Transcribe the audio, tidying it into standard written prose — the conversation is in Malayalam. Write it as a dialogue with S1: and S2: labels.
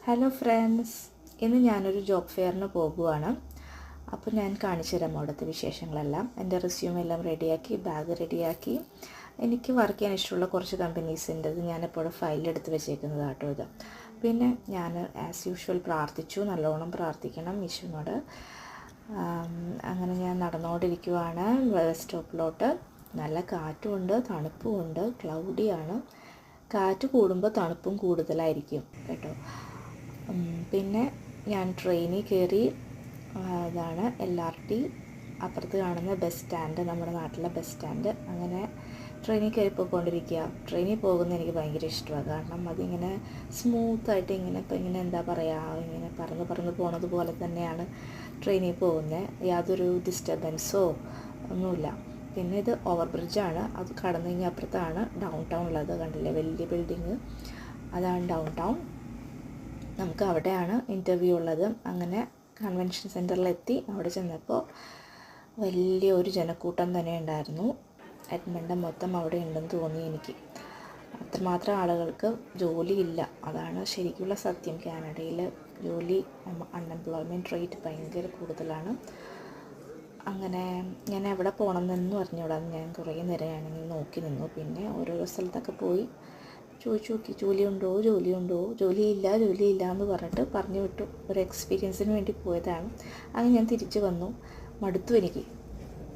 S1: ഹലോ ഫ്രണ്ട്സ്, ഇന്ന് ഞാനൊരു ജോബ് ഫെയറിന് പോകുവാണ്. അപ്പോൾ ഞാൻ കാണിച്ചു തരാം അവിടുത്തെ വിശേഷങ്ങളെല്ലാം. എൻ്റെ റെസ്യൂം എല്ലാം റെഡിയാക്കി, ബാഗ് റെഡിയാക്കി. എനിക്ക് വർക്ക് ചെയ്യാൻ ഇഷ്ടമുള്ള കുറച്ച് കമ്പനീസിൻ്റെ ഞാനിപ്പോൾ ഫയലെടുത്ത് വെച്ചേക്കുന്നത് കേട്ടോ ഇത്. പിന്നെ ഞാൻ ആസ് യൂഷ്വൽ പ്രാർത്ഥിച്ചു, നല്ലോണം പ്രാർത്ഥിക്കണം ഈശോനോട്. അങ്ങനെ ഞാൻ നടന്നുകൊണ്ടിരിക്കുവാണ് ബസ് സ്റ്റോപ്പിലോട്ട്. നല്ല കാറ്റുമുണ്ട്, തണുപ്പുമുണ്ട്, ക്ലൗഡിയാണ്. കാറ്റ് കൂടുമ്പോൾ തണുപ്പും കൂടുതലായിരിക്കും കേട്ടോ. പിന്നെ ഞാൻ ട്രെയിനിൽ കയറി. അതാണ് LRT, അപ്പുറത്ത് കാണുന്ന ബസ് സ്റ്റാൻഡ്, നമ്മുടെ നാട്ടിലെ ബസ് സ്റ്റാൻഡ്. അങ്ങനെ ട്രെയിനിൽ കയറി പോയിക്കൊണ്ടിരിക്കുക. ട്രെയിനിൽ പോകുന്നത് എനിക്ക് ഭയങ്കര ഇഷ്ടമാണ്. കാരണം അതിങ്ങനെ സ്മൂത്തായിട്ട് ഇങ്ങനെ എന്താ പറയുക, ഇങ്ങനെ പറന്ന് പോണത് പോലെ തന്നെയാണ് ട്രെയിനിൽ പോകുന്നത്. യാതൊരു ഡിസ്റ്റർബൻസോ ഒന്നുമില്ല. പിന്നെ ഇത് ഓവർ ബ്രിഡ്ജാണ്. അത് കടന്നു കഴിഞ്ഞാൽ അപ്പുറത്താണ് ഡൗൺ ടൗൺ ഉള്ളത്. കണ്ടില്ലേ, വലിയ ബിൽഡിങ്, അതാണ് ഡൗൺ ടൗൺ. നമുക്ക് അവിടെയാണ് ഇൻ്റർവ്യൂ ഉള്ളത്. അങ്ങനെ കൺവെൻഷൻ സെൻറ്ററിലെത്തി. അവിടെ ചെന്നപ്പോൾ വലിയൊരു ജനക്കൂട്ടം തന്നെ ഉണ്ടായിരുന്നു. എഡ്മണ്ടം മൊത്തം അവിടെ ഉണ്ടെന്ന് തോന്നി എനിക്ക്. അത്രമാത്രം ആളുകൾക്ക് ജോലിയില്ല, അതാണ് ശരിക്കുള്ള സത്യം. കാനഡയിൽ അൺഎംപ്ലോയ്മെൻറ്റ് റേറ്റ് ഭയങ്കര കൂടുതലാണ്. അങ്ങനെ ഞാൻ എവിടെ പോകണമെന്നൊന്നും അറിഞ്ഞൂടാ. ഞാൻ കുറേ നേരം ഞാനിങ്ങനെ നോക്കി നിന്നു. പിന്നെ ഓരോരോ സ്ഥലത്തൊക്കെ പോയി ചോദിച്ചു നോക്കി, ജോലിയുണ്ടോ, ജോലിയില്ല എന്ന് പറഞ്ഞു വിട്ടു. ഒരു എക്സ്പീരിയൻസിന് വേണ്ടി പോയതാണ്. അങ്ങനെ ഞാൻ തിരിച്ചു വന്നു. മടുത്തു എനിക്ക്.